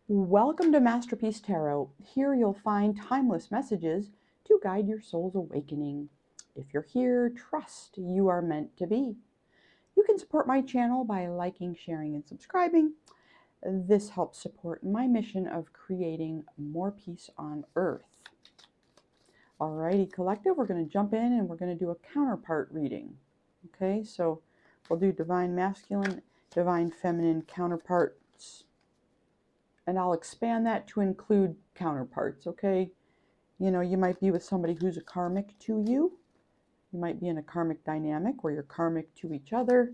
Welcome to Masterpiece Tarot. Here you'll find timeless messages to guide your soul's awakening. If you're here, trust you are meant to be. You can support my channel by liking, sharing, and subscribing. This helps support my mission of creating more peace on Earth. Alrighty, collective, we're going to jump in and we're going to do a counterpart reading. Okay, so we'll do divine masculine, divine feminine counterparts. And I'll expand that to include counterparts, okay? You know, you might be with somebody who's a karmic to you. You might be in a karmic dynamic where you're karmic to each other.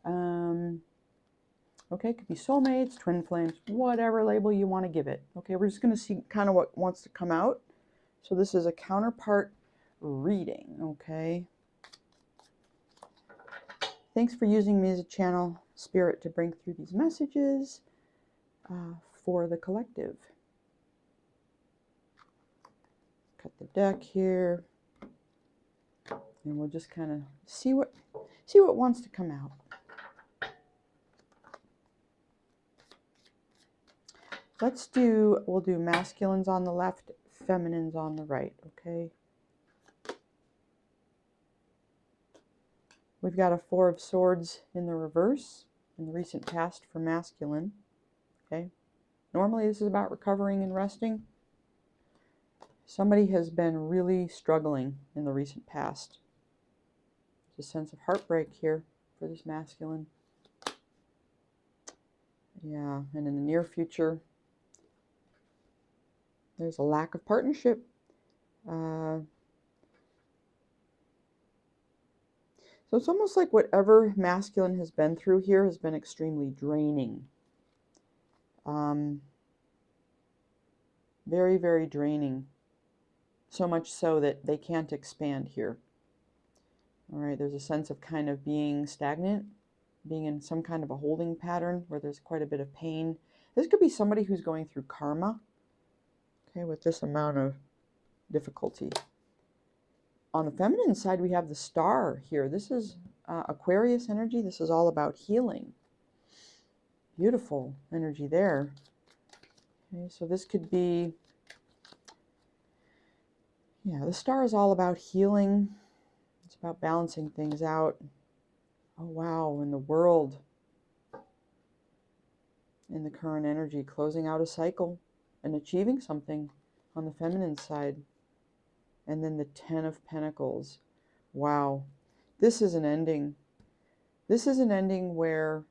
Okay, it could be soulmates, twin flames, whatever label you want to give it. Okay, we're just going to see kind of what wants to come out. So this is a counterpart reading, okay? Thanks for using me as a channel, Spirit, to bring through these messages for the collective. Cut the deck here, and we'll just kind of see what wants to come out. We'll do masculines on the left, feminines on the right, okay? We've got a Four of Swords in the reverse in the recent past for masculine, okay? Normally this is about recovering and resting. Somebody has been really struggling in the recent past. There's a sense of heartbreak here for this masculine. Yeah, and in the near future, there's a lack of partnership. So it's almost like whatever masculine has been through here has been extremely draining. Very, very draining. So much so that they can't expand here. All right, there's a sense of kind of being stagnant, being in some kind of a holding pattern where there's quite a bit of pain. This could be somebody who's going through karma, okay, with this amount of difficulty. On the feminine side, we have the Star here. This is Aquarius energy. This is all about healing. Beautiful energy there. Okay, so this could be, yeah, the Star is all about healing. It's about balancing things out. Oh, wow, in the world, in the current energy, closing out a cycle and achieving something on the feminine side. And then the Ten of Pentacles. Wow, this is an ending. This is an ending where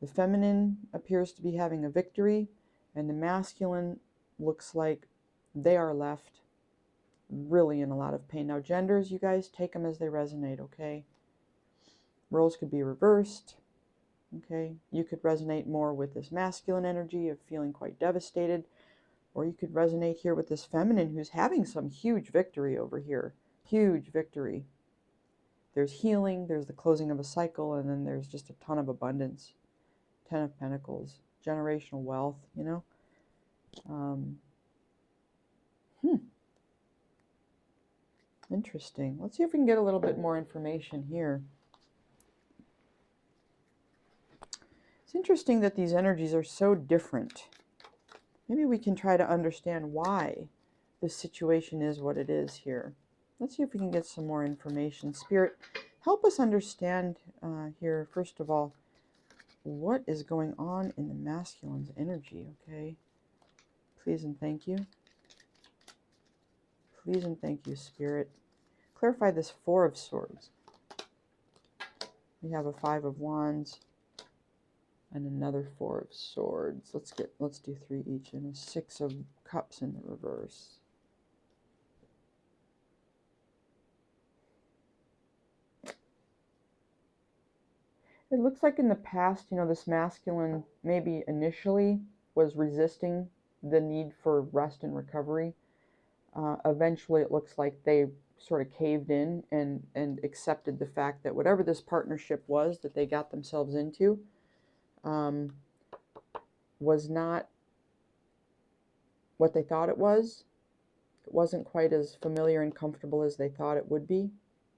the feminine appears to be having a victory, and the masculine looks like they are left really in a lot of pain. Now, genders, you guys, take them as they resonate, okay? Roles could be reversed, okay? You could resonate more with this masculine energy of feeling quite devastated, or you could resonate here with this feminine who's having some huge victory over here. Huge victory. There's healing, there's the closing of a cycle, and then there's just a ton of abundance. Ten of Pentacles, generational wealth, you know? Interesting. Let's see if we can get a little bit more information here. It's interesting that these energies are so different. Maybe we can try to understand why this situation is what it is here. Let's see if we can get some more information. Spirit, help us understand here, first of all, what is going on in the masculine's energy, okay? Please and thank you. Please and thank you, Spirit. Clarify this Four of Swords. We have a Five of Wands and another Four of Swords. Let's do three each, and a Six of Cups in the reverse. It looks like in the past, you know, this masculine maybe initially was resisting the need for rest and recovery. Eventually, it looks like they sort of caved in and accepted the fact that whatever this partnership was that they got themselves into was not what they thought it was. It wasn't quite as familiar and comfortable as they thought it would be,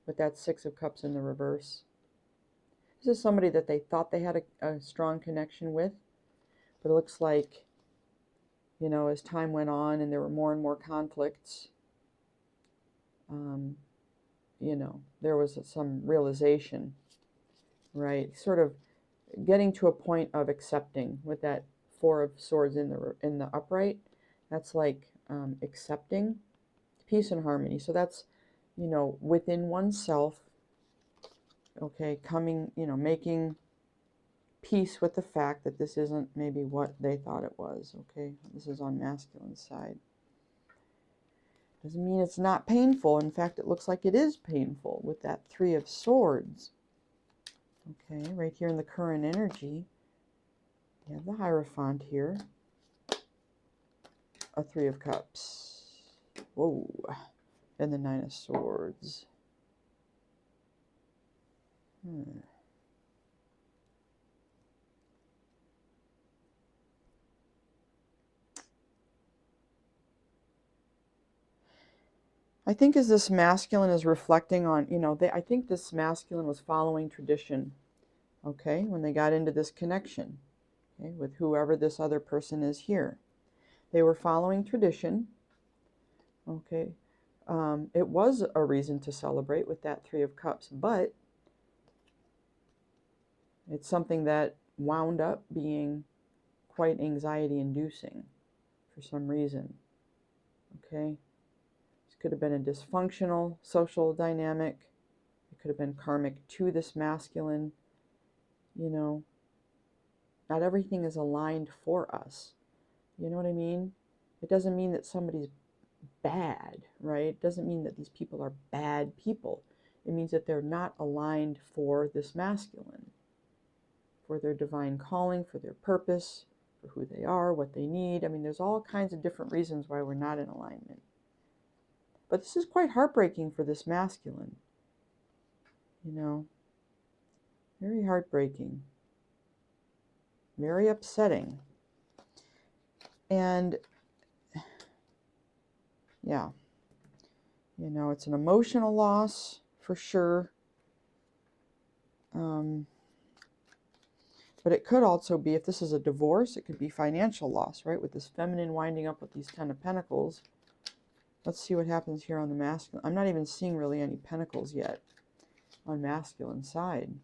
with that Six of Cups in the reverse. This is somebody that they thought they had a strong connection with, but it looks like you know, as time went on and there were more and more conflicts, you know, there was some realization, right? Sort of getting to a point of accepting with that Four of Swords in the upright. That's like accepting peace and harmony. So that's, you know, within oneself, okay, coming, you know, making peace with the fact that this isn't maybe what they thought it was, okay? This is on masculine side. Doesn't mean it's not painful. In fact, it looks like it is painful with that Three of Swords. Okay, right here in the current energy, you have the Hierophant here. A Three of Cups. Whoa. And the Nine of Swords. I think as this masculine is reflecting on, you know, I think this masculine was following tradition, okay, when they got into this connection, okay, with whoever this other person is here. They were following tradition, okay. It was a reason to celebrate with that Three of Cups, but it's something that wound up being quite anxiety-inducing for some reason, okay. Could have been a dysfunctional social dynamic. It could have been karmic to this masculine. You know, not everything is aligned for us. You know what I mean? It doesn't mean that somebody's bad, right? It doesn't mean that these people are bad people. It means that they're not aligned for this masculine, for their divine calling, for their purpose, for who they are, what they need. I mean, there's all kinds of different reasons why we're not in alignment. But this is quite heartbreaking for this masculine. You know, very heartbreaking, very upsetting. And yeah, you know, it's an emotional loss for sure. But it could also be, if this is a divorce, it could be financial loss, right? With this feminine winding up with these Ten of Pentacles. Let's see what happens here on the masculine. I'm not even seeing really any pentacles yet on masculine side.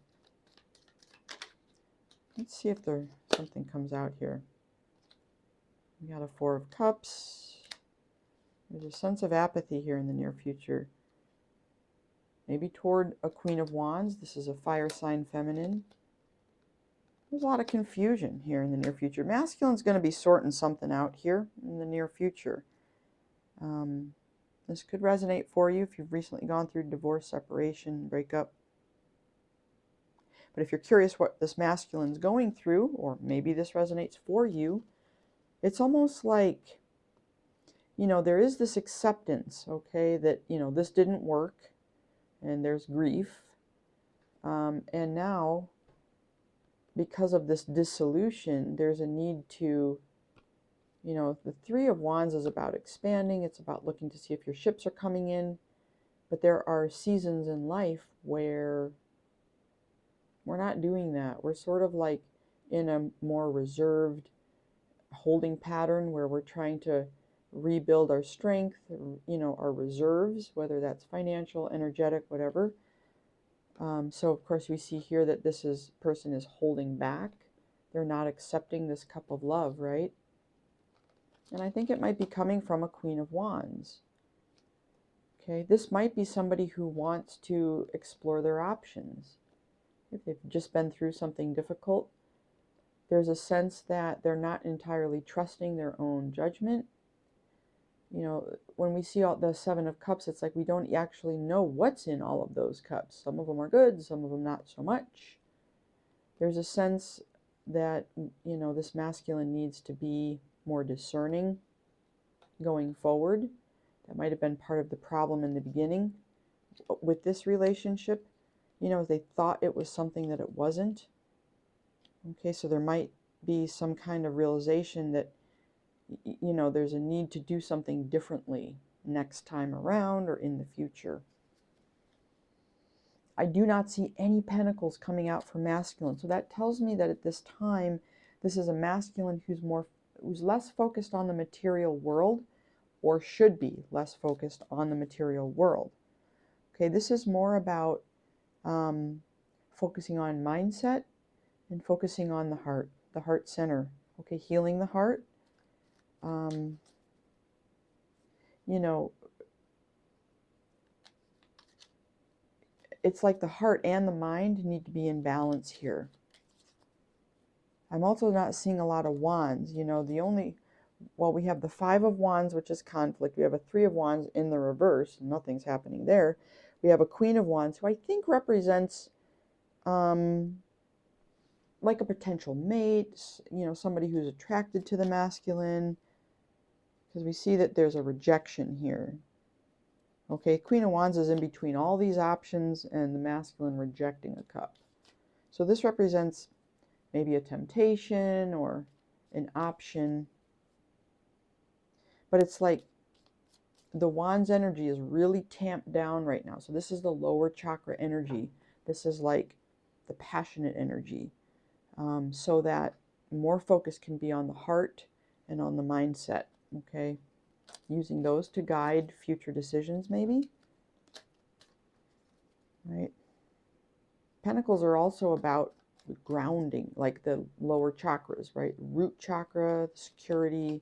Let's see if something comes out here. We got a Four of Cups. There's a sense of apathy here in the near future. Maybe toward a Queen of Wands. This is a fire sign feminine. There's a lot of confusion here in the near future. Masculine's going to be sorting something out here in the near future. This could resonate for you if you've recently gone through divorce, separation, breakup. But if you're curious what this masculine's going through, or maybe this resonates for you, it's almost like, you know, there is this acceptance, okay, that, you know, this didn't work, and there's grief. And now, because of this dissolution, there's a need to, you know, the Three of Wands is about expanding. It's about looking to see if your ships are coming in. But there are seasons in life where we're not doing that. We're sort of like in a more reserved holding pattern where we're trying to rebuild our strength, you know, our reserves, whether that's financial, energetic, whatever. So of course we see here that this person is holding back. They're not accepting this cup of love, right? And I think it might be coming from a Queen of Wands. Okay, this might be somebody who wants to explore their options. If they've just been through something difficult, there's a sense that they're not entirely trusting their own judgment. You know, when we see all the Seven of Cups, it's like we don't actually know what's in all of those cups. Some of them are good, some of them not so much. There's a sense that, you know, this masculine needs to be more discerning going forward. That might have been part of the problem in the beginning with this relationship. You know, they thought it was something that it wasn't. Okay, so there might be some kind of realization that, you know, there's a need to do something differently next time around or in the future. I do not see any pentacles coming out for masculine. So that tells me that at this time, this is a masculine who's more who's less focused on the material world, or should be less focused on the material world. Okay, this is more about focusing on mindset and focusing on the heart center. Okay, healing the heart. You know, it's like the heart and the mind need to be in balance here. I'm also not seeing a lot of wands. You know, well, we have the 5 of wands, which is conflict. We have a 3 of wands in the reverse. Nothing's happening there. We have a Queen of Wands, who I think represents like a potential mate, you know, somebody who's attracted to the masculine, because we see that there's a rejection here. Okay, Queen of Wands is in between all these options and the masculine rejecting a cup. So this represents maybe a temptation or an option. But it's like the Wands energy is really tamped down right now. So this is the lower chakra energy. This is like the passionate energy. So that more focus can be on the heart and on the mindset. Okay, using those to guide future decisions maybe. Right. Pentacles are also about grounding, like the lower chakras, right? Root chakra, security.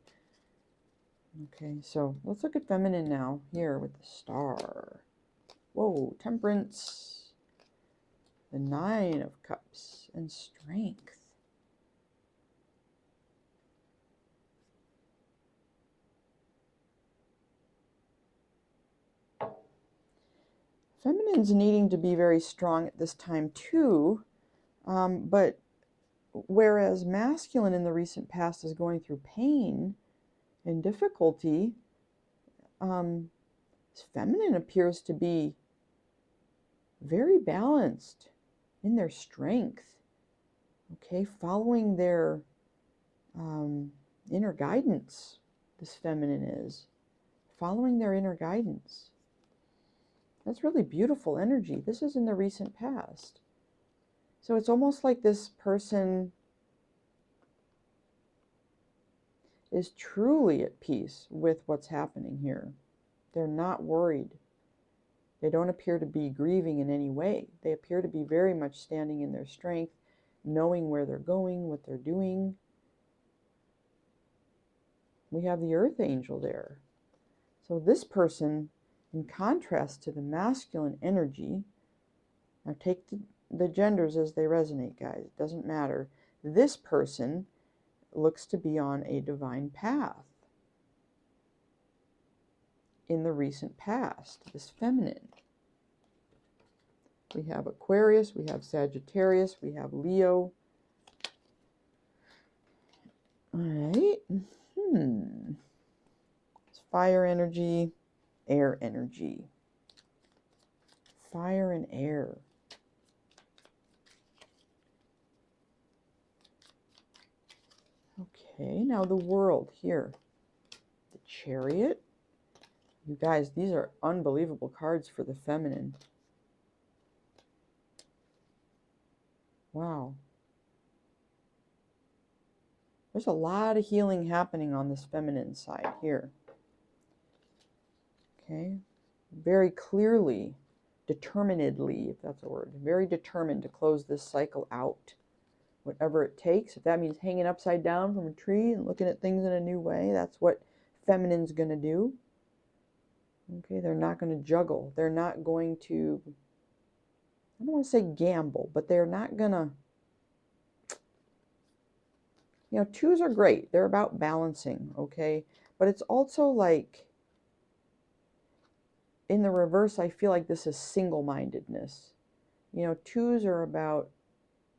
Okay, so let's look at feminine now, here with the Star. Whoa, Temperance, the 9 of Cups, and Strength. Feminine's needing to be very strong at this time too, but whereas masculine in the recent past is going through pain and difficulty, feminine appears to be very balanced in their strength. Okay, following their inner guidance, this feminine is following their inner guidance. That's really beautiful energy. This is in the recent past. So it's almost like this person is truly at peace with what's happening here. They're not worried. They don't appear to be grieving in any way. They appear to be very much standing in their strength, knowing where they're going, what they're doing. We have the Earth Angel there. So this person, in contrast to the masculine energy, now take the genders as they resonate, guys. It doesn't matter. This person looks to be on a divine path in the recent past, this feminine. We have Aquarius, we have Sagittarius, we have Leo. All right. It's fire energy, air energy. Fire and air. Okay, now the World here. The Chariot. You guys, these are unbelievable cards for the feminine. Wow. There's a lot of healing happening on this feminine side here. Okay. Very clearly, determinedly, if that's a word, very determined to close this cycle out. Whatever it takes. If that means hanging upside down from a tree and looking at things in a new way, that's what feminine's going to do. Okay, they're not going to juggle. They're not going to, I don't want to say gamble, but they're not going to, you know, 2s are great. They're about balancing, okay? But it's also like, in the reverse, I feel like this is single-mindedness. You know, 2s are about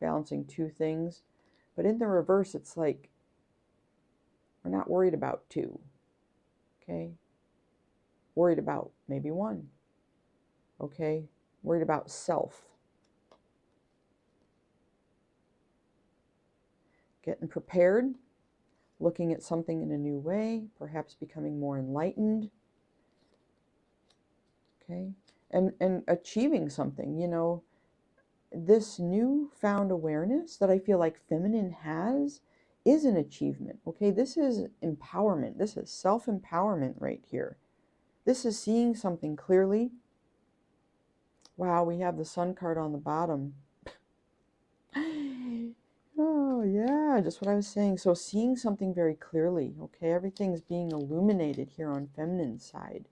balancing 2 things, but in the reverse, it's like, we're not worried about 2, okay? Worried about maybe 1, okay? Worried about self. Getting prepared, looking at something in a new way, perhaps becoming more enlightened, okay? And achieving something, you know, this newfound awareness that I feel like feminine has is an achievement. Okay, this is empowerment. This is self-empowerment right here. This is seeing something clearly. Wow, we have the Sun card on the bottom. Oh, yeah, just what I was saying. So seeing something very clearly, okay? Everything's being illuminated here on feminine side.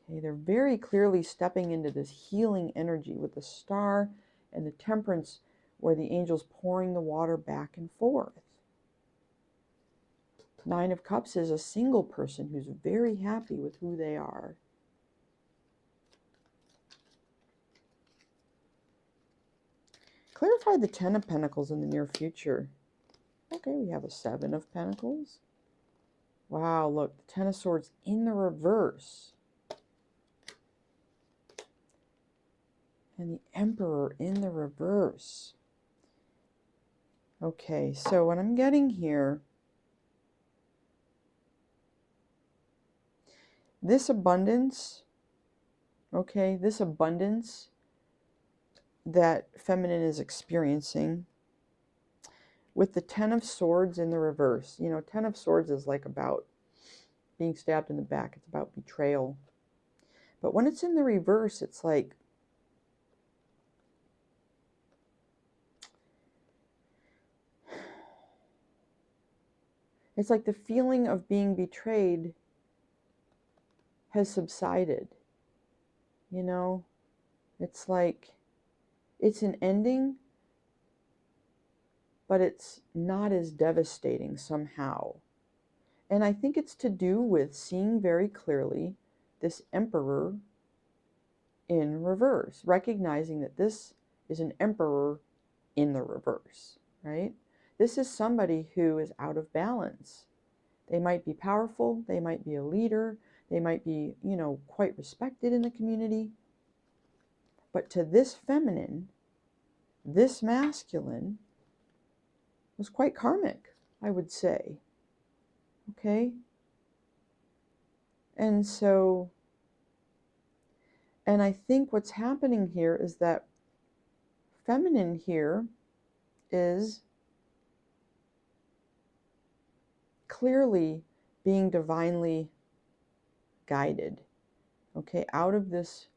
Okay, they're very clearly stepping into this healing energy with the Star and the Temperance, where the angel's pouring the water back and forth. Nine of Cups is a single person who's very happy with who they are. Clarify the Ten of Pentacles in the near future. Okay, we have a Seven of Pentacles. Wow, look, the Ten of Swords in the reverse. And the Emperor in the reverse. Okay, so what I'm getting here, this abundance, okay, this abundance that feminine is experiencing with the Ten of Swords in the reverse. You know, Ten of Swords is like about being stabbed in the back. It's about betrayal. But when it's in the reverse, it's like the feeling of being betrayed has subsided. You know, it's like it's an ending, but it's not as devastating somehow. And I think it's to do with seeing very clearly this Emperor in reverse, recognizing that this is an Emperor in the reverse, right? This is somebody who is out of balance. They might be powerful, they might be a leader, they might be, you know, quite respected in the community. But to this feminine, this masculine was quite karmic, I would say. Okay? And so, and I think what's happening here is that feminine here is clearly being divinely guided, okay, out of this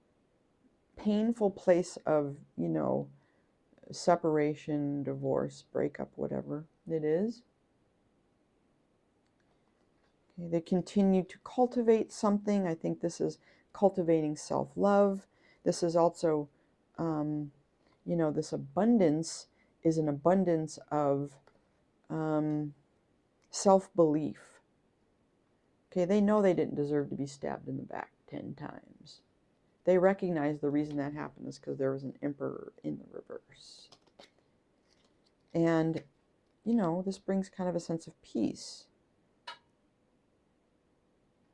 painful place of, you know, separation, divorce, breakup, whatever it is. Okay, they continue to cultivate something. I think this is cultivating self-love. This is also, you know, this abundance is an abundance of self-belief. Okay, they know they didn't deserve to be stabbed in the back 10 times. They recognize the reason that happened is because there was an Emperor in the reverse. And, you know, this brings kind of a sense of peace.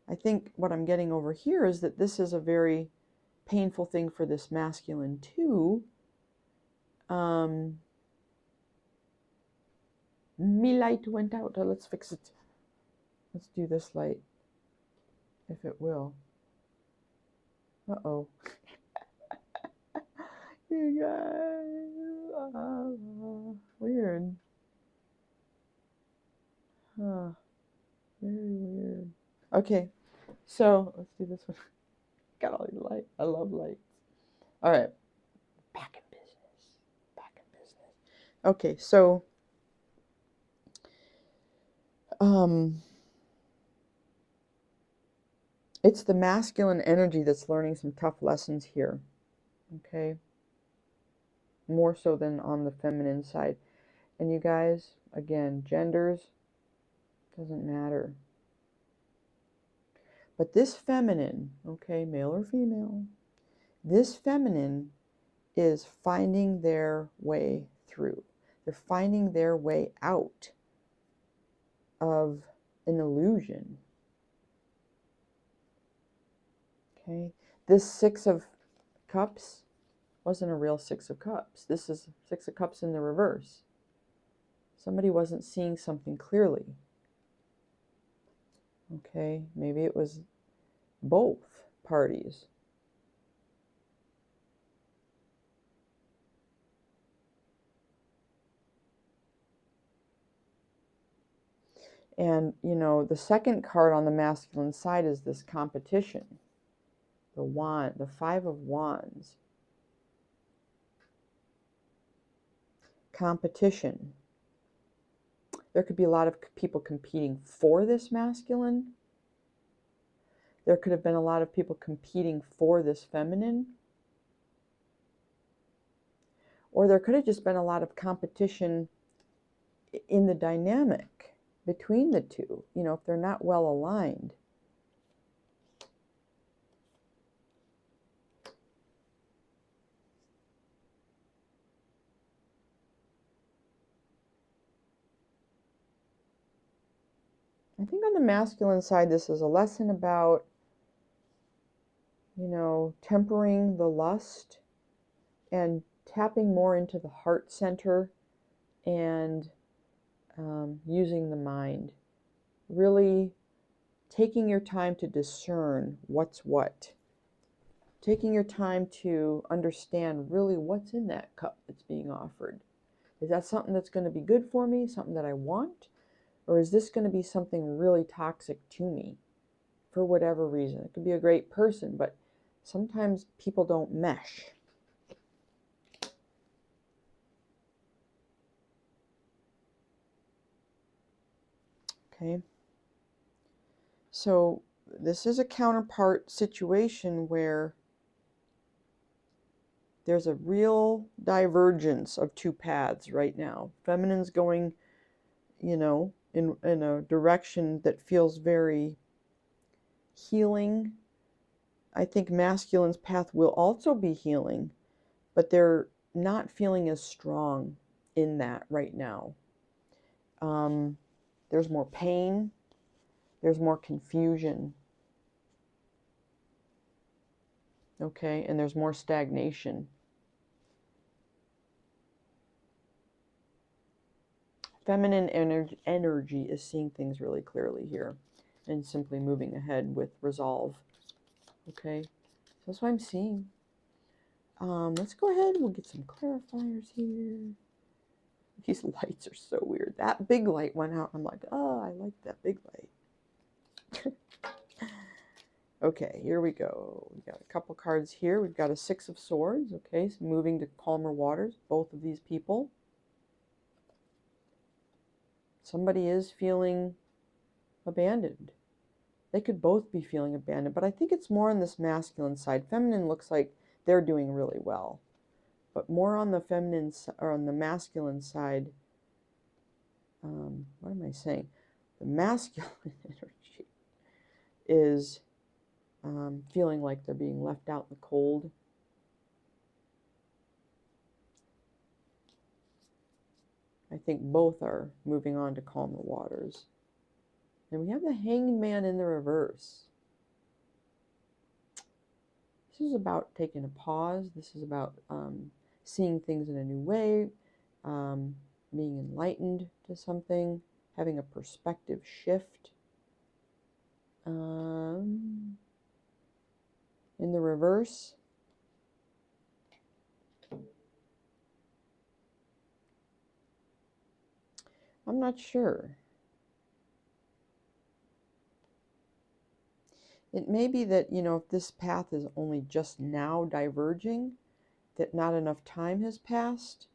I think what I'm getting over here is that this is a very painful thing for this masculine too. Me light went out. Let's fix it. Let's do this light, if it will. Uh-oh. You guys. Weird. Huh. Very weird. Okay. So, let's do this one. Got all these lights. I love lights. All right. Back in business. Back in business. Okay, so it's the masculine energy that's learning some tough lessons here. Okay? More so than on the feminine side. And you guys, again, genders doesn't matter. But this feminine, okay, male or female, this feminine is finding their way through. They're finding their way out of an illusion. Okay, this Six of Cups wasn't a real Six of Cups. This is Six of Cups in the reverse. Somebody wasn't seeing something clearly. Okay, maybe it was both parties. And, you know, the second card on the masculine side is this competition. The wand, the Five of Wands. Competition. There could be a lot of people competing for this masculine. There could have been a lot of people competing for this feminine. Or there could have just been a lot of competition in the dynamic between the two, you know, if they're not well aligned. I think on the masculine side, this is a lesson about, you know, tempering the lust and tapping more into the heart center and using the mind. Really taking your time to discern what's what. Taking your time to understand really what's in that cup that's being offered. Is that something that's going to be good for me, something that I want? Or is this going to be something really toxic to me for whatever reason? It could be a great person, but sometimes people don't mesh. Okay. So this is a counterpart situation where there's a real divergence of two paths right now. Feminine's going, you know, in a direction that feels very healing. I think masculine's path will also be healing, but they're not feeling as strong in that right now. There's more pain. There's more confusion. Okay, and there's more stagnation. Feminine energy is seeing things really clearly here and simply moving ahead with resolve. Okay, so that's what I'm seeing. Let's go ahead and we'll get some clarifiers here. These lights are so weird. That big light went out. I'm like, oh, I like that big light. Okay, here we go. We got a couple cards here. We've got a Six of Swords. Okay, so moving to calmer waters. Both of these people. Somebody is feeling abandoned. They could both be feeling abandoned, but I think it's more on this masculine side. Feminine looks like they're doing really well, but more on the feminine or on the masculine side. What am I saying? The masculine energy is feeling like they're being left out in the cold. I think both are moving on to calmer waters. And we have the Hanged Man in the reverse. This is about taking a pause. This is about seeing things in a new way, being enlightened to something, having a perspective shift. In the reverse, I'm not sure. It may be that, you know, if this path is only just now diverging, that not enough time has passed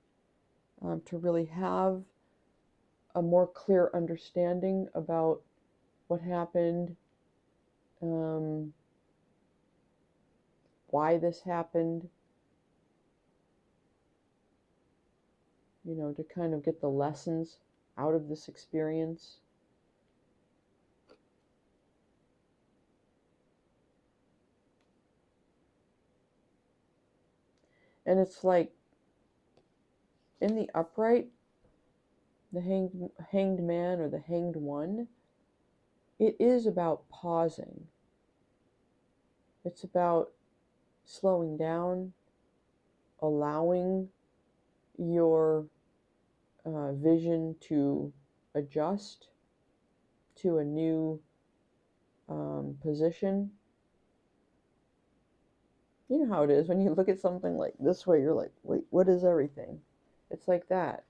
to really have a more clear understanding about what happened, why this happened, you know, to kind of get the lessons out of this experience. And it's like in the upright, the hanged man or the hanged one, it is about pausing. It's about slowing down, allowing your vision to adjust to a new position. You know how it is when you look at something like this way, you're like, wait, what is everything? It's like that.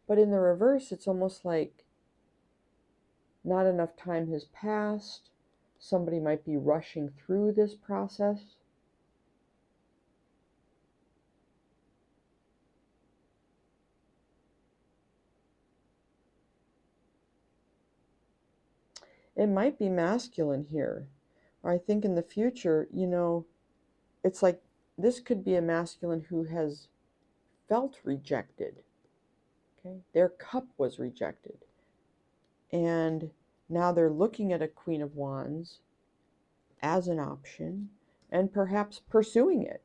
But in the reverse, it's almost like not enough time has passed. Somebody might be rushing through this process. It might be masculine here. Or I think in the future, you know, it's like this could be a masculine who has felt rejected. Okay? Their cup was rejected. And now they're looking at a Queen of Wands as an option and perhaps pursuing it.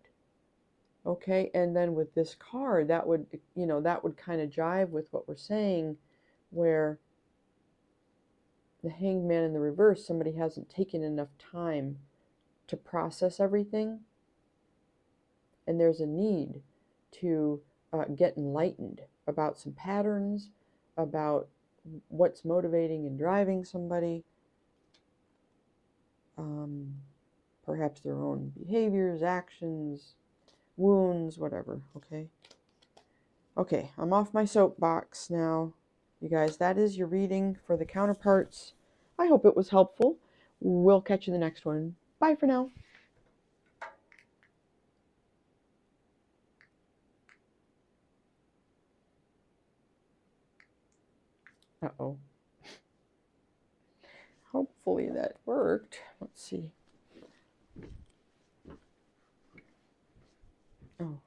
Okay? And then with this card, that would, you know, that would kind of jive with what we're saying, where the Hanged Man in the reverse, somebody hasn't taken enough time to process everything, and there's a need to get enlightened about some patterns, about what's motivating and driving somebody, perhaps their own behaviors, actions, wounds, whatever. Okay, I'm off my soapbox now. You guys, that is your reading for the counterparts. I hope it was helpful. We'll catch you in the next one. Bye for now. Uh-oh. Hopefully that worked. Let's see. Oh.